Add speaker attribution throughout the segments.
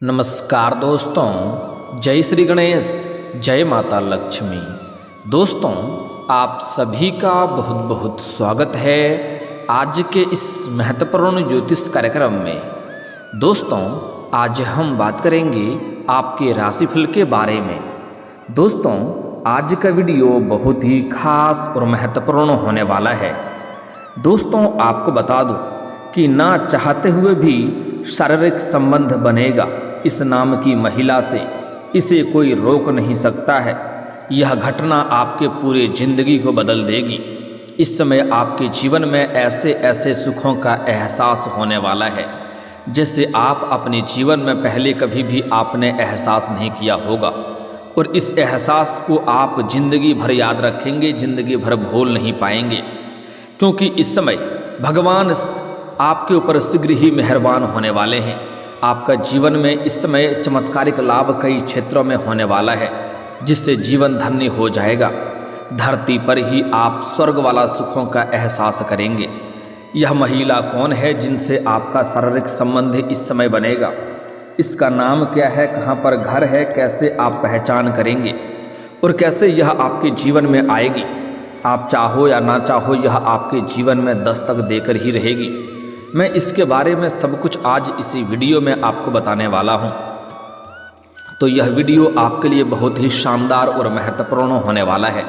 Speaker 1: नमस्कार दोस्तों, जय श्री गणेश, जय माता लक्ष्मी। दोस्तों, आप सभी का बहुत बहुत स्वागत है आज के इस महत्वपूर्ण ज्योतिष कार्यक्रम में। दोस्तों, आज हम बात करेंगे आपके राशिफल के बारे में। दोस्तों, आज का वीडियो बहुत ही खास और महत्वपूर्ण होने वाला है। दोस्तों, आपको बता दूं कि ना चाहते हुए भी शारीरिक संबंध बनेगा इस नाम की महिला से, इसे कोई रोक नहीं सकता है। यह घटना आपके पूरे जिंदगी को बदल देगी। इस समय आपके जीवन में ऐसे ऐसे सुखों का एहसास होने वाला है जैसे आप अपने जीवन में पहले कभी भी आपने एहसास नहीं किया होगा, और इस एहसास को आप जिंदगी भर याद रखेंगे, जिंदगी भर भूल नहीं पाएंगे, क्योंकि इस समय भगवान आपके ऊपर शीघ्र ही मेहरबान होने वाले हैं। आपका जीवन में इस समय चमत्कारिक लाभ कई क्षेत्रों में होने वाला है, जिससे जीवन धन्य हो जाएगा। धरती पर ही आप स्वर्ग वाला सुखों का एहसास करेंगे। यह महिला कौन है जिनसे आपका शारीरिक संबंध इस समय बनेगा? इसका नाम क्या है, कहाँ पर घर है, कैसे आप पहचान करेंगे और कैसे यह आपके जीवन में आएगी? आप चाहो या ना चाहो, यह आपके जीवन में दस्तक देकर ही रहेगी। मैं इसके बारे में सब कुछ आज इसी वीडियो में आपको बताने वाला हूं। तो यह वीडियो आपके लिए बहुत ही शानदार और महत्वपूर्ण होने वाला है।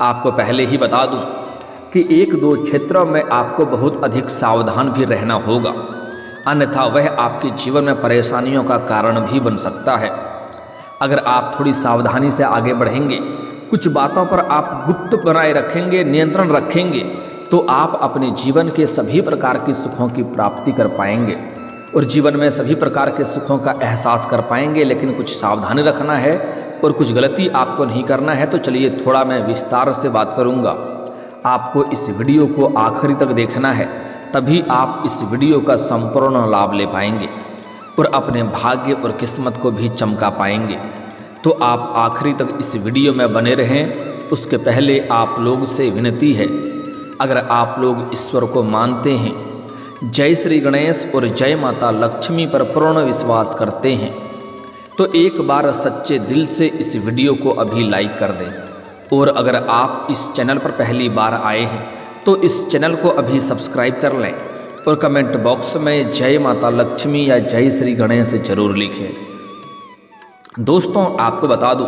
Speaker 1: आपको पहले ही बता दूं कि एक दो क्षेत्रों में आपको बहुत अधिक सावधान भी रहना होगा, अन्यथा वह आपके जीवन में परेशानियों का कारण भी बन सकता है। अगर आप थोड़ी सावधानी से आगे बढ़ेंगे, कुछ बातों पर आप गुप्त बनाए रखेंगे, नियंत्रण रखेंगे, तो आप अपने जीवन के सभी प्रकार के सुखों की प्राप्ति कर पाएंगे और जीवन में सभी प्रकार के सुखों का एहसास कर पाएंगे। लेकिन कुछ सावधानी रखना है और कुछ गलती आपको नहीं करना है। तो चलिए, थोड़ा मैं विस्तार से बात करूंगा। आपको इस वीडियो को आखिरी तक देखना है, तभी आप इस वीडियो का संपूर्ण लाभ ले पाएंगे और अपने भाग्य और किस्मत को भी चमका पाएंगे। तो आप आखिरी तक इस वीडियो में बने रहें। उसके पहले आप लोग से विनती है, अगर आप लोग ईश्वर को मानते हैं, जय श्री गणेश और जय माता लक्ष्मी पर पूर्ण विश्वास करते हैं, तो एक बार सच्चे दिल से इस वीडियो को अभी लाइक कर दें। और अगर आप इस चैनल पर पहली बार आए हैं तो इस चैनल को अभी सब्सक्राइब कर लें और कमेंट बॉक्स में जय माता लक्ष्मी या जय श्री गणेश जरूर लिखें। दोस्तों, आपको बता दूं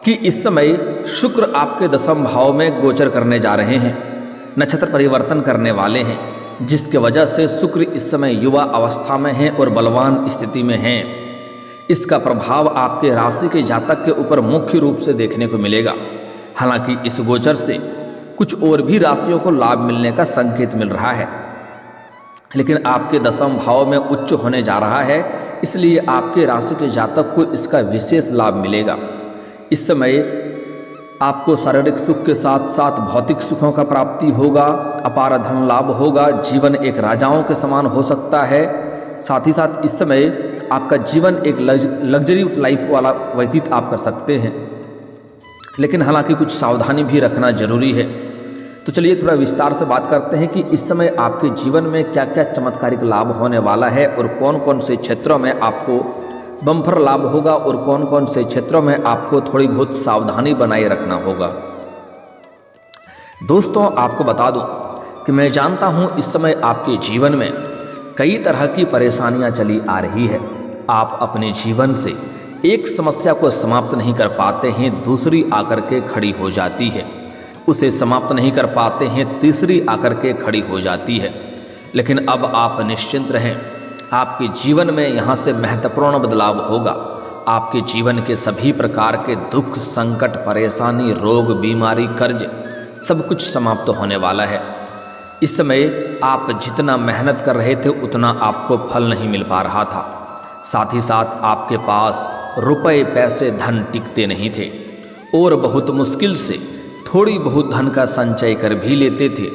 Speaker 1: कि इस समय शुक्र आपके दशम भाव में गोचर करने जा रहे हैं, नक्षत्र परिवर्तन करने वाले हैं, जिसके वजह से शुक्र इस समय युवा अवस्था में है और बलवान स्थिति में है। इसका प्रभाव आपके राशि के जातक के ऊपर मुख्य रूप से देखने को मिलेगा। हालांकि इस गोचर से कुछ और भी राशियों को लाभ मिलने का संकेत मिल रहा है, लेकिन आपके दशम भाव में उच्च होने जा रहा है, इसलिए आपके राशि के जातक को इसका विशेष लाभ मिलेगा। इस समय आपको शारीरिक सुख के साथ साथ भौतिक सुखों का प्राप्ति होगा, अपार धन लाभ होगा, जीवन एक राजाओं के समान हो सकता है। साथ ही साथ इस समय आपका जीवन एक लग्जरी लाइफ वाला व्यतीत आप कर सकते हैं, लेकिन हालांकि कुछ सावधानी भी रखना जरूरी है। तो चलिए, थोड़ा विस्तार से बात करते हैं कि इस समय आपके जीवन में क्या क्या चमत्कारिक लाभ होने वाला है और कौन कौन से क्षेत्रों में आपको बम्पर लाभ होगा और कौन कौन से क्षेत्रों में आपको थोड़ी बहुत सावधानी बनाए रखना होगा। दोस्तों, आपको बता दूं कि मैं जानता हूं इस समय आपके जीवन में कई तरह की परेशानियां चली आ रही है। आप अपने जीवन से एक समस्या को समाप्त नहीं कर पाते हैं, दूसरी आकर के खड़ी हो जाती है, उसे समाप्त नहीं कर पाते हैं, तीसरी आकर के खड़ी हो जाती है। लेकिन अब आप निश्चिंत रहें, आपके जीवन में यहाँ से महत्वपूर्ण बदलाव होगा। आपके जीवन के सभी प्रकार के दुख, संकट, परेशानी, रोग, बीमारी, कर्ज सब कुछ समाप्त होने वाला है। इस समय आप जितना मेहनत कर रहे थे उतना आपको फल नहीं मिल पा रहा था। साथ ही साथ आपके पास रुपए, पैसे, धन टिकते नहीं थे और बहुत मुश्किल से थोड़ी बहुत धन का संचय कर भी लेते थे,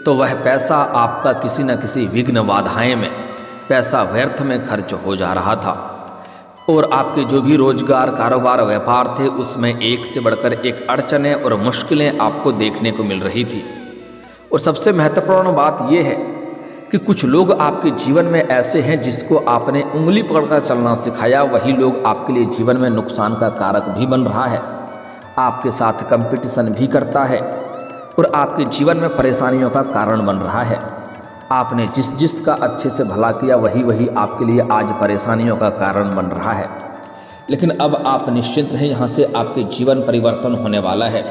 Speaker 1: तो वह पैसा आपका किसी न किसी विघ्न, बाधाएं में, पैसा व्यर्थ में खर्च हो जा रहा था। और आपके जो भी रोजगार, कारोबार, व्यापार थे, उसमें एक से बढ़कर एक अड़चनें और मुश्किलें आपको देखने को मिल रही थी। और सबसे महत्वपूर्ण बात यह है कि कुछ लोग आपके जीवन में ऐसे हैं जिसको आपने उंगली पकड़कर चलना सिखाया, वही लोग आपके लिए जीवन में नुकसान का कारक भी बन रहा है, आपके साथ कंपटीशन भी करता है और आपके जीवन में परेशानियों का कारण बन रहा है। आपने जिसका अच्छे से भला किया वही आपके लिए आज परेशानियों का कारण बन रहा है। लेकिन अब आप निश्चिंत रहें, यहाँ से आपके जीवन परिवर्तन होने वाला है।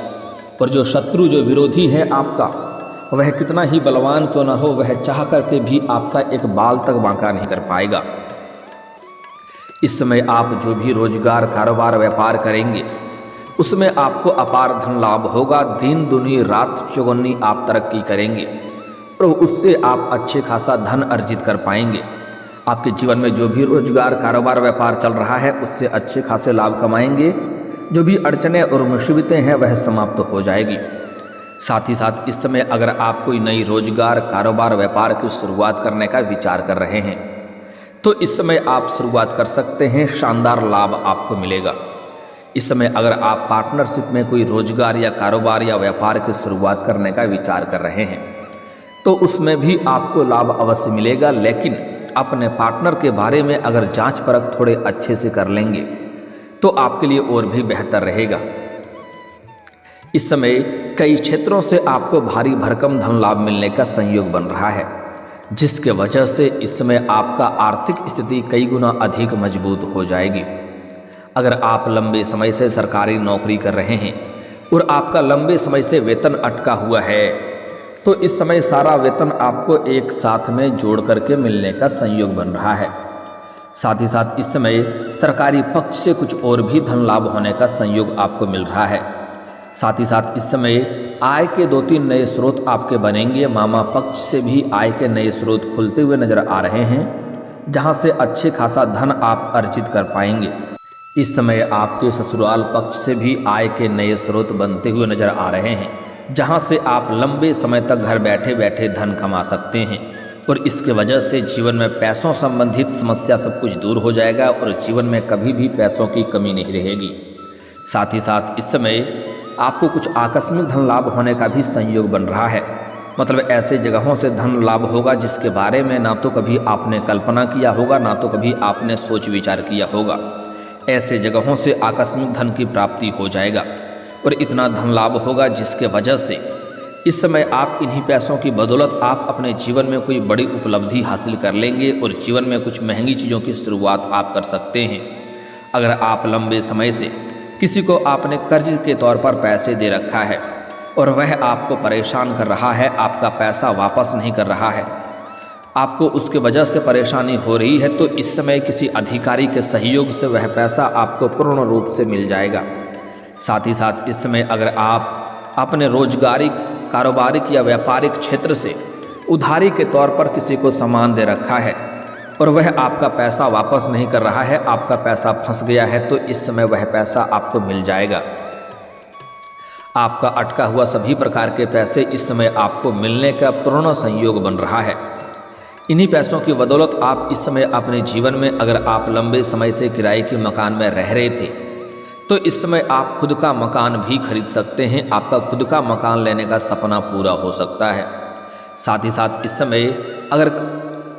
Speaker 1: और जो शत्रु, जो विरोधी है आपका, वह कितना ही बलवान क्यों ना हो, वह चाह करके भी आपका एक बाल तक बांका नहीं कर पाएगा। इस समय आप जो भी रोजगार, कारोबार, व्यापार करेंगे उसमें आपको अपार धन लाभ होगा। दिन दुनी रात चौगुनी आप तरक्की करेंगे और उससे आप अच्छे खासा धन अर्जित कर पाएंगे। आपके जीवन में जो भी रोजगार, कारोबार, व्यापार चल रहा है उससे अच्छे खासे लाभ कमाएंगे। जो भी अड़चने और मुसीबतें हैं वह समाप्त हो जाएगी। साथ ही साथ इस समय अगर आप कोई नई रोजगार, कारोबार, व्यापार की शुरुआत करने का विचार कर रहे हैं तो इस समय आप शुरुआत कर सकते हैं, शानदार लाभ आपको मिलेगा। इस समय अगर आप पार्टनरशिप में कोई रोजगार या कारोबार या व्यापार की शुरुआत करने का विचार कर रहे हैं तो उसमें भी आपको लाभ अवश्य मिलेगा। लेकिन अपने पार्टनर के बारे में अगर जांच परख थोड़े अच्छे से कर लेंगे तो आपके लिए और भी बेहतर रहेगा। इस समय कई क्षेत्रों से आपको भारी भरकम धन लाभ मिलने का संयोग बन रहा है, जिसके वजह से इस समय आपका आर्थिक स्थिति कई गुना अधिक मजबूत हो जाएगी। अगर आप लंबे समय से सरकारी नौकरी कर रहे हैं और आपका लंबे समय से वेतन अटका हुआ है तो इस समय सारा वेतन आपको एक साथ में जोड़ करके मिलने का संयोग बन रहा है। साथ ही साथ इस समय सरकारी पक्ष से कुछ और भी धन लाभ होने का संयोग आपको मिल रहा है। साथ ही साथ इस समय आय के 2-3 नए स्रोत आपके बनेंगे। मामा पक्ष से भी आय के नए स्रोत खुलते हुए नजर आ रहे हैं, जहां से अच्छे खासा धन आप अर्जित कर पाएंगे। इस समय आपके ससुराल पक्ष से भी आय के नए स्रोत बनते हुए नजर आ रहे हैं, जहां से आप लंबे समय तक घर बैठे बैठे धन कमा सकते हैं और इसके वजह से जीवन में पैसों संबंधित समस्या सब कुछ दूर हो जाएगा और जीवन में कभी भी पैसों की कमी नहीं रहेगी। साथ ही साथ इस समय आपको कुछ आकस्मिक धन लाभ होने का भी संयोग बन रहा है। मतलब ऐसे जगहों से धन लाभ होगा जिसके बारे में ना तो कभी आपने कल्पना किया होगा, ना तो कभी आपने सोच विचार किया होगा। ऐसे जगहों से आकस्मिक धन की प्राप्ति हो जाएगा और इतना धन लाभ होगा जिसके वजह से इस समय आप इन्हीं पैसों की बदौलत आप अपने जीवन में कोई बड़ी उपलब्धि हासिल कर लेंगे और जीवन में कुछ महंगी चीज़ों की शुरुआत आप कर सकते हैं। अगर आप लंबे समय से किसी को आपने कर्ज के तौर पर पैसे दे रखा है और वह आपको परेशान कर रहा है, आपका पैसा वापस नहीं कर रहा है, आपको उसके वजह से परेशानी हो रही है, तो इस समय किसी अधिकारी के सहयोग से वह पैसा आपको पूर्ण रूप से मिल जाएगा। साथ ही साथ इस समय अगर आप अपने रोजगारी, कारोबारिक या व्यापारिक क्षेत्र से उधारी के तौर पर किसी को सामान दे रखा है और वह आपका पैसा वापस नहीं कर रहा है, आपका पैसा फंस गया है, तो इस समय वह पैसा आपको मिल जाएगा। आपका अटका हुआ सभी प्रकार के पैसे इस समय आपको मिलने का पूर्ण संयोग बन रहा है। इन्हीं पैसों की बदौलत आप इस समय अपने जीवन में, अगर आप लंबे समय से किराए के मकान में रह रहे थे तो इस समय आप खुद का मकान भी खरीद सकते हैं। आपका खुद का मकान लेने का सपना पूरा हो सकता है। साथ ही साथ इस समय अगर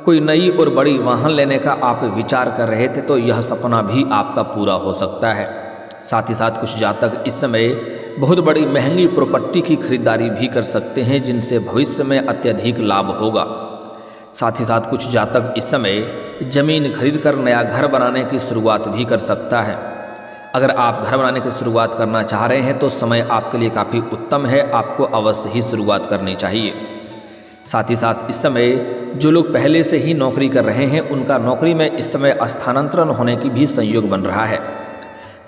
Speaker 1: कोई नई और बड़ी वाहन लेने का आप विचार कर रहे थे तो यह सपना भी आपका पूरा हो सकता है। साथ ही साथ कुछ जातक इस समय बहुत बड़ी महंगी प्रॉपर्टी की खरीदारी भी कर सकते हैं, जिनसे भविष्य में अत्यधिक लाभ होगा। साथ ही साथ कुछ जातक इस समय जमीन खरीदकर नया घर बनाने की शुरुआत भी कर सकता है। अगर आप घर बनाने की शुरुआत करना चाह रहे हैं तो समय आपके लिए काफ़ी उत्तम है, आपको अवश्य ही शुरुआत करनी चाहिए। साथ ही साथ इस समय जो लोग पहले से ही नौकरी कर रहे हैं उनका नौकरी में इस समय स्थानांतरण होने की भी संयोग बन रहा है।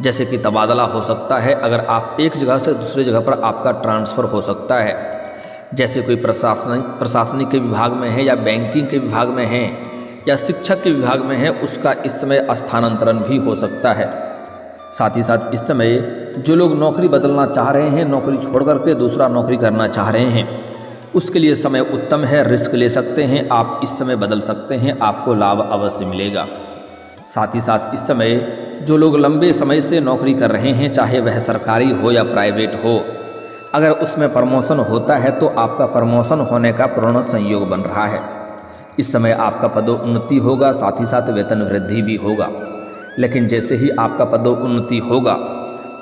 Speaker 1: जैसे कि तबादला हो सकता है, अगर आप एक जगह से दूसरी जगह पर आपका ट्रांसफ़र हो सकता है। जैसे कोई प्रशासनिक के विभाग में है या बैंकिंग के विभाग में है या शिक्षक के विभाग में है, उसका इस समय स्थानांतरण भी हो सकता है। साथ ही साथ इस समय जो लोग नौकरी बदलना चाह रहे हैं, नौकरी छोड़ करके दूसरा नौकरी करना चाह रहे हैं, उसके लिए समय उत्तम है, रिस्क ले सकते हैं, आप इस समय बदल सकते हैं, आपको लाभ अवश्य मिलेगा। साथ ही साथ इस समय जो लोग लंबे समय से नौकरी कर रहे हैं, चाहे वह सरकारी हो या प्राइवेट हो, अगर उसमें प्रमोशन होता है तो आपका प्रमोशन होने का पूर्ण संयोग बन रहा है। इस समय आपका पदोन्नति होगा, साथ ही साथ वेतन वृद्धि भी होगा। लेकिन जैसे ही आपका पदोन्नति होगा,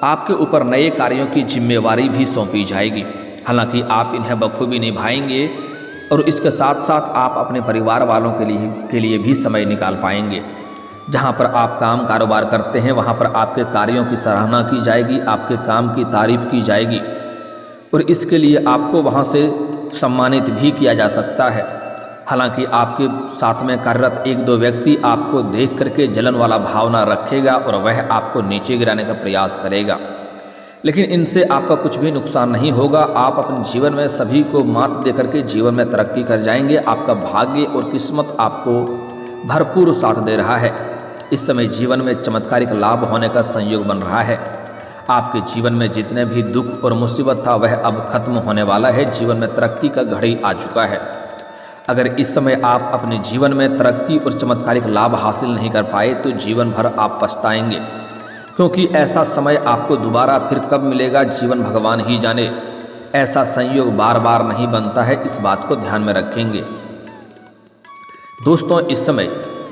Speaker 1: आपके ऊपर नए कार्यों की जिम्मेवारी भी सौंपी जाएगी। हालांकि आप इन्हें बखूबी निभाएंगे और इसके साथ साथ आप अपने परिवार वालों के लिए भी समय निकाल पाएंगे। जहां पर आप काम कारोबार करते हैं वहां पर आपके कार्यों की सराहना की जाएगी, आपके काम की तारीफ की जाएगी और इसके लिए आपको वहां से सम्मानित भी किया जा सकता है। हालांकि आपके साथ में कार्यरत एक दो व्यक्ति आपको देख करके जलन वाला भावना रखेगा और वह आपको नीचे गिराने का प्रयास करेगा, लेकिन इनसे आपका कुछ भी नुकसान नहीं होगा। आप अपने जीवन में सभी को मात दे करके जीवन में तरक्की कर जाएंगे। आपका भाग्य और किस्मत आपको भरपूर साथ दे रहा है। इस समय जीवन में चमत्कारिक लाभ होने का संयोग बन रहा है। आपके जीवन में जितने भी दुख और मुसीबत था वह अब खत्म होने वाला है। जीवन में तरक्की का घड़ी आ चुका है। अगर इस समय आप अपने जीवन में तरक्की और चमत्कारिक लाभ हासिल नहीं कर पाए तो जीवन भर आप पछताएंगे, क्योंकि ऐसा समय आपको दोबारा फिर कब मिलेगा जीवन भगवान ही जाने। ऐसा संयोग बार बार नहीं बनता है, इस बात को ध्यान में रखेंगे। दोस्तों, इस समय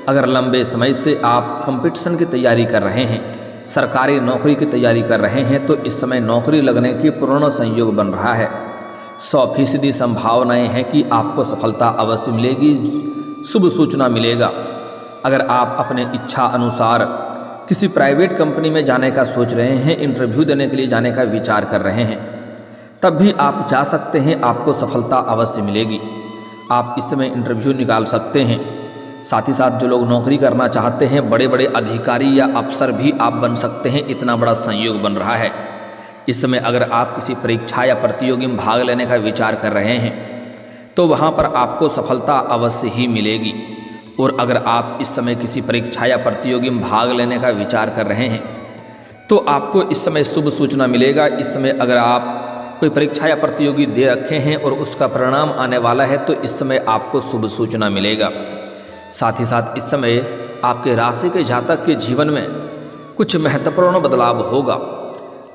Speaker 1: अगर लंबे समय से आप कंपटीशन की तैयारी कर रहे हैं, सरकारी नौकरी की तैयारी कर रहे हैं, तो इस समय नौकरी लगने की पूर्ण संयोग बन रहा है। 100% संभावनाएं हैं कि आपको सफलता अवश्य मिलेगी, शुभ सूचना मिलेगा। अगर आप अपने इच्छा अनुसार किसी प्राइवेट कंपनी में जाने का सोच रहे हैं, इंटरव्यू देने के लिए जाने का विचार कर रहे हैं, तब भी आप जा सकते हैं, आपको सफलता अवश्य मिलेगी। आप इस समय इंटरव्यू निकाल सकते हैं। साथ ही साथ जो लोग नौकरी करना चाहते हैं, बड़े बड़े अधिकारी या अफसर भी आप बन सकते हैं, इतना बड़ा संयोग बन रहा है। इस समय अगर आप किसी परीक्षा या प्रतियोगी में भाग लेने का विचार कर रहे हैं तो वहाँ पर आपको सफलता अवश्य ही मिलेगी। और अगर आप इस समय किसी परीक्षा या प्रतियोगी में भाग लेने का विचार कर रहे हैं तो आपको इस समय शुभ सूचना मिलेगा। इस समय अगर आप कोई परीक्षा या प्रतियोगी दे रखे हैं और उसका परिणाम आने वाला है तो इस समय आपको शुभ सूचना मिलेगा। साथ ही साथ इस समय आपके राशि के जातक के जीवन में कुछ महत्वपूर्ण बदलाव होगा।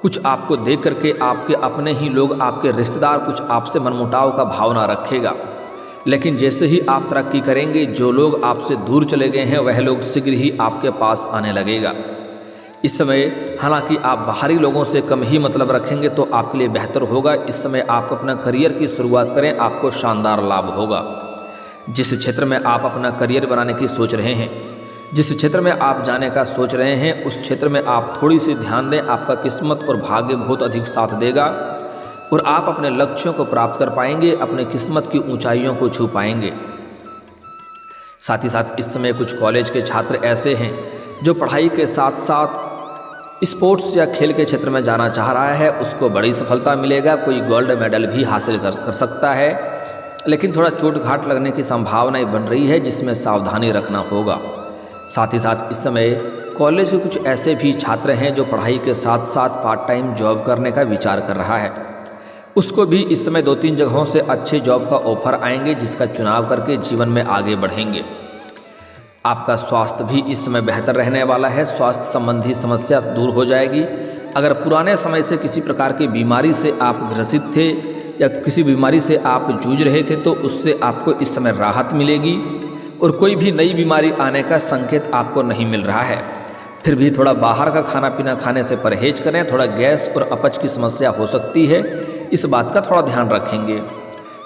Speaker 1: कुछ आपको देख करके आपके अपने ही लोग, आपके रिश्तेदार कुछ आपसे मनमुटाव का भावना रखेगा, लेकिन जैसे ही आप तरक्की करेंगे, जो लोग आपसे दूर चले गए हैं वह लोग शीघ्र ही आपके पास आने लगेगा। इस समय हालांकि आप बाहरी लोगों से कम ही मतलब रखेंगे तो आपके लिए बेहतर होगा। इस समय आप अपना करियर की शुरुआत करें, आपको शानदार लाभ होगा। जिस क्षेत्र में आप अपना करियर बनाने की सोच रहे हैं, जिस क्षेत्र में आप जाने का सोच रहे हैं, उस क्षेत्र में आप थोड़ी सी ध्यान दें। आपका किस्मत और भाग्य बहुत अधिक साथ देगा और आप अपने लक्ष्यों को प्राप्त कर पाएंगे, अपने किस्मत की ऊंचाइयों को छू पाएंगे। साथ ही साथ इस समय कुछ कॉलेज के छात्र ऐसे हैं जो पढ़ाई के साथ साथ स्पोर्ट्स या खेल के क्षेत्र में जाना चाह रहा है, उसको बड़ी सफलता मिलेगा। कोई गोल्ड मेडल भी हासिल कर सकता है, लेकिन थोड़ा चोट घाट लगने की संभावनाएं बन रही है, जिसमें सावधानी रखना होगा। साथ ही साथ इस समय कॉलेज के कुछ ऐसे भी छात्र हैं जो पढ़ाई के साथ साथ पार्ट टाइम जॉब करने का विचार कर रहा है, उसको भी इस समय 2-3 जगहों से अच्छे जॉब का ऑफर आएंगे, जिसका चुनाव करके जीवन में आगे बढ़ेंगे। आपका स्वास्थ्य भी इस समय बेहतर रहने वाला है। स्वास्थ्य संबंधी समस्या दूर हो जाएगी। अगर पुराने समय से किसी प्रकार की बीमारी से आप ग्रसित थे या किसी बीमारी से आप जूझ रहे थे तो उससे आपको इस समय राहत मिलेगी और कोई भी नई बीमारी आने का संकेत आपको नहीं मिल रहा है। फिर भी थोड़ा बाहर का खाना पीना खाने से परहेज करें, थोड़ा गैस और अपच की समस्या हो सकती है, इस बात का थोड़ा ध्यान रखेंगे।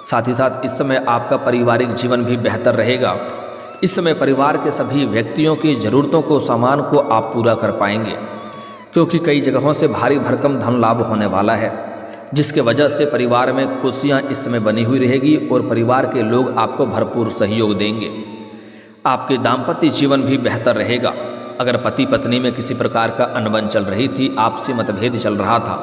Speaker 1: साथ ही साथ इस समय आपका पारिवारिक जीवन भी बेहतर रहेगा। इस समय परिवार के सभी व्यक्तियों की ज़रूरतों को, सामान को आप पूरा कर पाएंगे, क्योंकि कई जगहों से भारी भरकम धन लाभ होने वाला है, जिसके वजह से परिवार में खुशियां इस समय बनी हुई रहेगी और परिवार के लोग आपको भरपूर सहयोग देंगे। आपके दाम्पत्य जीवन भी बेहतर रहेगा। अगर पति पत्नी में किसी प्रकार का अनबन चल रही थी, आपसी मतभेद चल रहा था,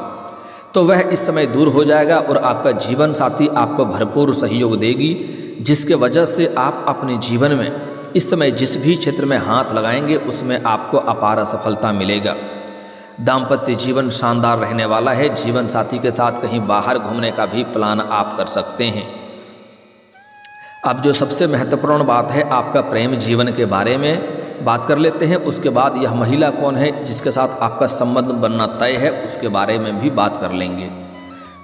Speaker 1: तो वह इस समय दूर हो जाएगा और आपका जीवन साथी आपको भरपूर सहयोग देगी, जिसके वजह से आप अपने जीवन में इस समय जिस भी क्षेत्र में हाथ लगाएंगे उसमें आपको अपार सफलता मिलेगा। दाम्पत्य जीवन शानदार रहने वाला है। जीवन साथी के साथ कहीं बाहर घूमने का भी प्लान आप कर सकते हैं। अब जो सबसे महत्वपूर्ण बात है, आपका प्रेम जीवन के बारे में बात कर लेते हैं। उसके बाद यह महिला कौन है जिसके साथ आपका संबंध बनना तय है, उसके बारे में भी बात कर लेंगे।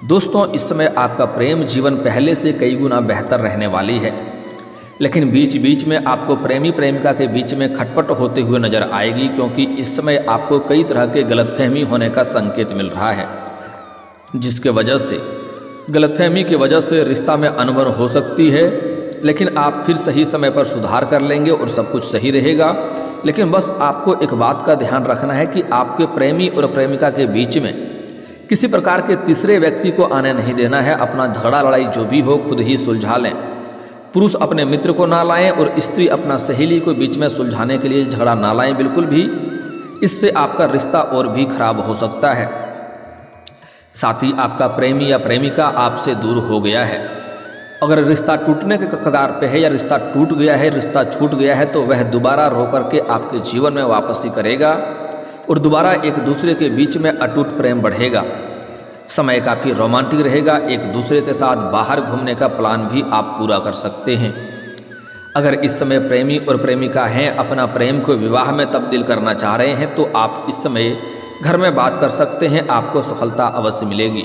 Speaker 1: दोस्तों, इस समय आपका प्रेम जीवन पहले से कई गुना बेहतर रहने वाली है। लेकिन बीच बीच में आपको प्रेमी प्रेमिका के बीच में खटपट होते हुए नजर आएगी, क्योंकि इस समय आपको कई तरह के गलतफहमी होने का संकेत मिल रहा है, जिसके वजह से गलतफहमी की वजह से रिश्ता में अनबन हो सकती है। लेकिन आप फिर सही समय पर सुधार कर लेंगे और सब कुछ सही रहेगा। लेकिन बस आपको एक बात का ध्यान रखना है कि आपके प्रेमी और प्रेमिका के बीच में किसी प्रकार के तीसरे व्यक्ति को आने नहीं देना है। अपना झगड़ा लड़ाई जो भी हो खुद ही सुलझा लें। पुरुष अपने मित्र को ना लाएं और स्त्री अपना सहेली को बीच में सुलझाने के लिए झगड़ा ना लाएं बिल्कुल भी। इससे आपका रिश्ता और भी खराब हो सकता है। साथ ही आपका प्रेमी या प्रेमिका आपसे दूर हो गया है। अगर रिश्ता टूटने के कगार पे है या रिश्ता टूट गया है, रिश्ता छूट गया है, तो वह दोबारा रो करके आपके जीवन में वापसी करेगा और दोबारा एक दूसरे के बीच में अटूट प्रेम बढ़ेगा। समय काफ़ी रोमांटिक रहेगा। एक दूसरे के साथ बाहर घूमने का प्लान भी आप पूरा कर सकते हैं। अगर इस समय प्रेमी और प्रेमिका हैं, अपना प्रेम को विवाह में तब्दील करना चाह रहे हैं, तो आप इस समय घर में बात कर सकते हैं, आपको सफलता अवश्य मिलेगी।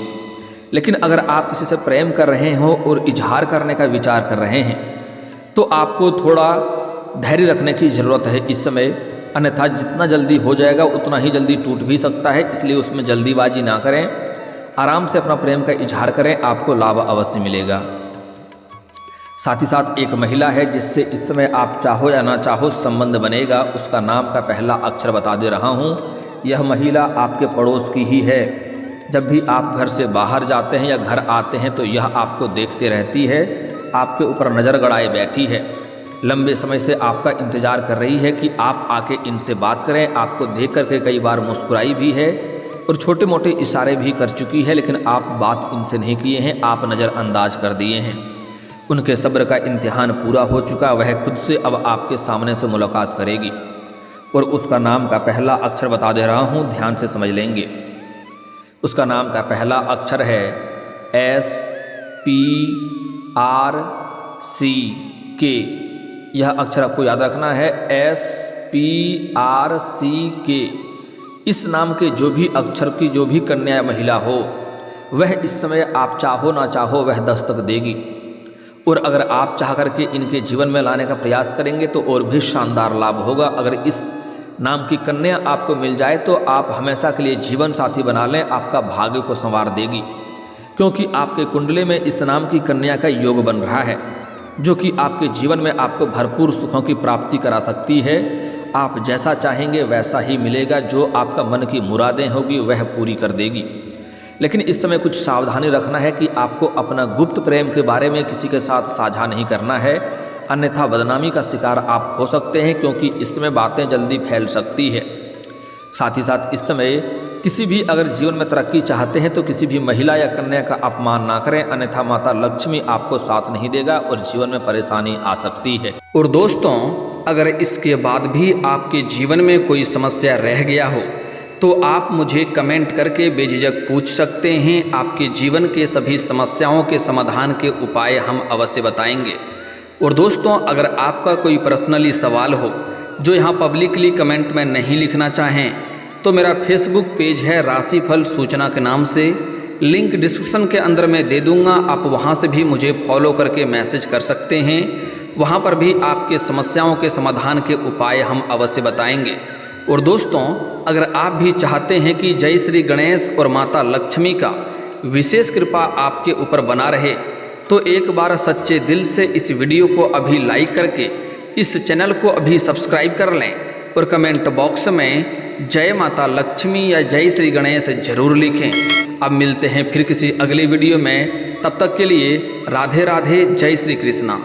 Speaker 1: लेकिन अगर आप किसी से प्रेम कर रहे हो और इजहार करने का विचार कर रहे हैं, तो आपको थोड़ा धैर्य रखने की ज़रूरत है इस समय। अन्यथा जितना जल्दी हो जाएगा उतना ही जल्दी टूट भी सकता है, इसलिए उसमें जल्दीबाजी ना करें। आराम से अपना प्रेम का इजहार करें, आपको लाभ अवश्य मिलेगा। साथ ही साथ एक महिला है जिससे इस समय आप चाहो या ना चाहो संबंध बनेगा। उसका नाम का पहला अक्षर बता दे रहा हूँ। यह महिला आपके पड़ोस की ही है। जब भी आप घर से बाहर जाते हैं या घर आते हैं तो यह आपको देखते रहती है, आपके ऊपर नज़र गड़ाए बैठी है। लंबे समय से आपका इंतज़ार कर रही है कि आप आके इनसे बात करें। आपको देख करके कई बार मुस्कुराई भी है और छोटे मोटे इशारे भी कर चुकी है, लेकिन आप बात इनसे नहीं किए हैं, आप नज़रअंदाज कर दिए हैं। उनके सब्र का इम्तिहान पूरा हो चुका। वह खुद से अब आपके सामने से मुलाकात करेगी और उसका नाम का पहला अक्षर बता दे रहा हूँ, ध्यान से समझ लेंगे। उसका नाम का पहला अक्षर है SPRCK। यह अक्षर आपको याद रखना है, SPRCK। इस नाम के जो भी अक्षर की जो भी कन्या महिला हो, वह इस समय आप चाहो ना चाहो वह दस्तक देगी। और अगर आप चाह करके इनके जीवन में लाने का प्रयास करेंगे तो और भी शानदार लाभ होगा। अगर इस नाम की कन्या आपको मिल जाए तो आप हमेशा के लिए जीवन साथी बना लें, आपका भाग्य को संवार देगी। क्योंकि आपके कुंडले में इस नाम की कन्या का योग बन रहा है, जो कि आपके जीवन में आपको भरपूर सुखों की प्राप्ति करा सकती है। आप जैसा चाहेंगे वैसा ही मिलेगा। जो आपका मन की मुरादें होगी वह पूरी कर देगी। लेकिन इस समय कुछ सावधानी रखना है कि आपको अपना गुप्त प्रेम के बारे में किसी के साथ साझा नहीं करना है, अन्यथा बदनामी का शिकार आप हो सकते हैं, क्योंकि इस समय बातें जल्दी फैल सकती है। साथ ही साथ इस समय किसी भी अगर जीवन में तरक्की चाहते हैं तो किसी भी महिला या कन्या का अपमान ना करें, अन्यथा माता लक्ष्मी आपको साथ नहीं देगा और जीवन में परेशानी आ सकती है। और दोस्तों, अगर इसके बाद भी आपके जीवन में कोई समस्या रह गया हो तो आप मुझे कमेंट करके बेझिझक पूछ सकते हैं। आपके जीवन के सभी समस्याओं के समाधान के उपाय हम अवश्य बताएंगे। और दोस्तों, अगर आपका कोई पर्सनली सवाल हो जो यहाँ पब्लिकली कमेंट में नहीं लिखना चाहें तो मेरा फेसबुक पेज है राशिफल सूचना के नाम से, लिंक डिस्क्रिप्शन के अंदर मैं दे दूँगा। आप वहाँ से भी मुझे फॉलो करके मैसेज कर सकते हैं। वहाँ पर भी आपके समस्याओं के समाधान के उपाय हम अवश्य बताएंगे। और दोस्तों, अगर आप भी चाहते हैं कि जय श्री गणेश और माता लक्ष्मी का विशेष कृपा आपके ऊपर बना रहे, तो एक बार सच्चे दिल से इस वीडियो को अभी लाइक करके इस चैनल को अभी सब्सक्राइब कर लें और कमेंट बॉक्स में जय माता लक्ष्मी या जय श्री गणेश जरूर लिखें। अब मिलते हैं फिर किसी अगले वीडियो में, तब तक के लिए राधे राधे, जय श्री कृष्णा।